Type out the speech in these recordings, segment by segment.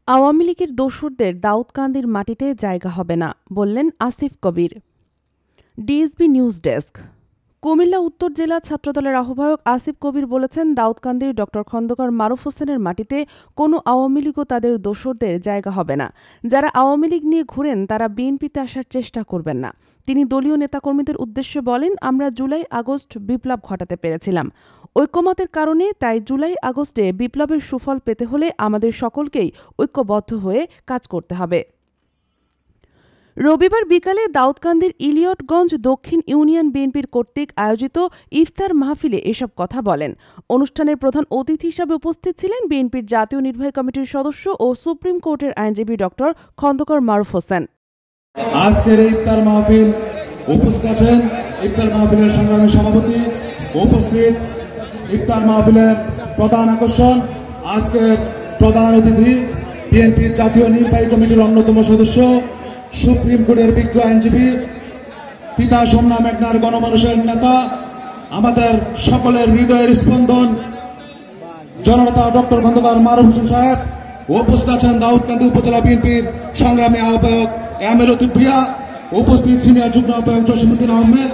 আওয়ামী লীগের দোসরদের দাউদকান্দির মাটিতে জায়গা হবে না, বললেন Asif Kabir. DSB news desk. Cumilla উত্তর জেলা ছাত্রদলের আহ্বায়ক আসিফ কবির বলেছেন, দাউদকান্দির ড খন্দকার মারুফ হোসেনের মাটিতে কোনো আওয়ামী লীগ ও তাদের দোসরদের জায়গা হবে না। যারা আওয়ামী লীগ নিয়ে ঘুরেন তারা বিএনপিতে আসার চেষ্টা করবেন না। তিনি দলীয় নেতাকর্মীদের উদ্দেশ্যে বলেন, আমরা জুলাই আগস্ট বিপ্লব ঘটাতে পেরেছিলাম। ঐক্যমতের কারণে তাই জুলাই আগস্টে বিপ্লবের সুফল পেতে হলে আমাদের সকলকেই ঐক্যবদ্ধ হয়ে কাজ করতে হবে। রবিবার বিকালে দাউদকান্দির ইলিয়টগঞ্জ দক্ষিণ ইউনিয়ন বিএনপির কর্তৃক আয়োজিত ইফতার মাহফিলে এসব কথা বলেন। অনুষ্ঠানের প্রধান অতিথি হিসাবে উপস্থিত ছিলেন বিএনপির জাতীয় নির্বাহী কমিটির সদস্য ও সুপ্রিম কোর্টের আইনজীবী ডক্টর খন্দকার মারুফ হোসেন। আজকের ইফতার মাহফিল উপস্থিত আছেন ইফতার মাহফিলের সংগ্রামী সভাপতি, উপস্থিত ইফতার মাহফিলের প্রধান আকর্ষণ, আজকের প্রধান অতিথি বিএনপির জাতীয় নির্বাহী কমিটির অন্যতম সদস্য, সুপ্রিম কোর্টের বিজ্ঞ আইনজীবী, পিতা সোমনা মেঘনার গণমানুষের নেতা, আমাদের সকলের হৃদয়ের স্পন্দন জননেতা ডক্টর খন্দকার মারুফ হোসেন সাহেব। উপস্থিত আছেন দাউদকান্দি উপজেলা বিএনপির সংগ্রামী আহ্বায়ক এম এ লতিফ ভূঁইয়া, উপস্থিত সিনিয়র যুগ্ম আহ্বায়ক জসিমউদ্দিন আহমেদ,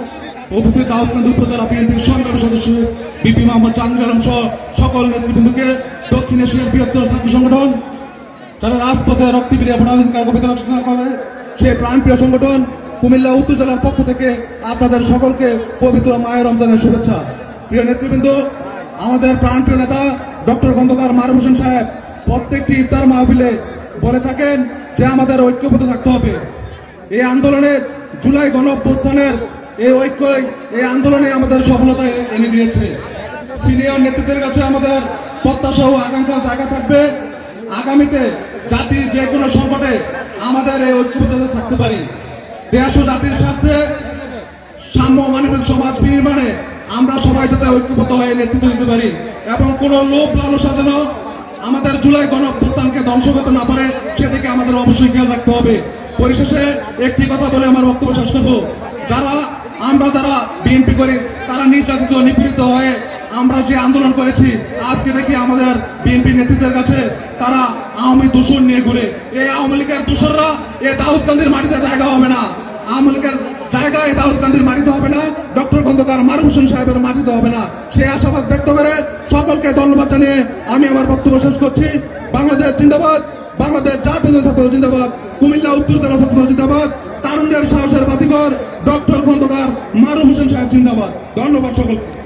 উপস্থিত দাউদকান্দি উপজেলা বিএনপির সংগ্রামী সদস্য বিপি মোহাম্মদ জাহাঙ্গীর আলম সহ সকল নেতৃবৃন্দকে, দক্ষিণ এশিয়ার বৃহত্তর ছাত্র সংগঠন যারা রাজপথে রক্তবিরিয়া ভোটাধিকার করে সেই প্রাণপ্রিয় সংগঠন কুমিল্লা উত্তর জেলার পক্ষ থেকে আপনাদের সকলকে পবিত্র মায়ের রমজানের শুভেচ্ছা। প্রিয় নেতৃবৃন্দ, আমাদের প্রাণপ্রিয় নেতা ডক্টর খন্দকার মারুফ হোসেন সাহেব প্রত্যেকটি ইফতার মাহফিলে বলে থাকেন যে আমাদের ঐক্যবদ্ধ থাকতে হবে। এই আন্দোলনে জুলাই গণঅভ্যুত্থানের এই ঐক্যই এই আন্দোলনে আমাদের সফলতা এনে দিয়েছে। সিনিয়র নেতৃত্বের কাছে আমাদের প্রত্যাশা ও আকাঙ্ক্ষার জায়গা থাকবে। আগামীতে জাতির যে কোনো সংকটে আমাদের এই ঐক্যবদ্ধ থাকতে পারি। দেশ ও জাতির স্বার্থে সাম্য মানবিক সমাজ বিনির্মাণে আমরা সবাই যাতে ঐক্যবদ্ধ হয়ে নেতৃত্ব দিতে পারি এবং কোন লোভ লালসা যেন আমাদের জুলাই গণঅভ্যুত্থানকে ধ্বংস করতে না পারে সেদিকে আমাদের অবশ্যই খেয়াল রাখতে হবে। পরিশেষে একটি কথা বলে আমার বক্তব্য শেষ করব। আমরা যারা বিএনপি করি তারা নির্যাতিত নিপীড়িত হয়ে আমরা যে আন্দোলন করেছি, আজকে দেখি আমাদের বিএনপি নেতৃত্বের কাছে তারা আওয়ামী দূষণ নিয়ে ঘুরে। এই আওয়ামী লীগের দূষণরা এই দাউদকান্দির মাটিতে জায়গা হবে না। আওয়ামী লীগের জায়গা এই দাউদকান্দির মাটিতে হবে না, ডক্টর খন্দকার মারুফ হোসেন সাহেবের মাটিতে হবে না। সেই আশাবাদ ব্যক্ত করে সকলকে ধন্যবাদ জানিয়ে আমি আমার বক্তব্য শেষ করছি। বাংলাদেশ জিন্দাবাদ, বাংলাদেশ জাতীয় ছাত্র জিন্দাবাদ, কুমিল্লা উত্তর জেলা ছাত্র জিন্দাবাদ, তারুণ্যের সাহসের বাতিঘর ডক্টর খন্দকার মারুফ হোসেন সাহেব জিন্দাবাদ। ধন্যবাদ সকলকে।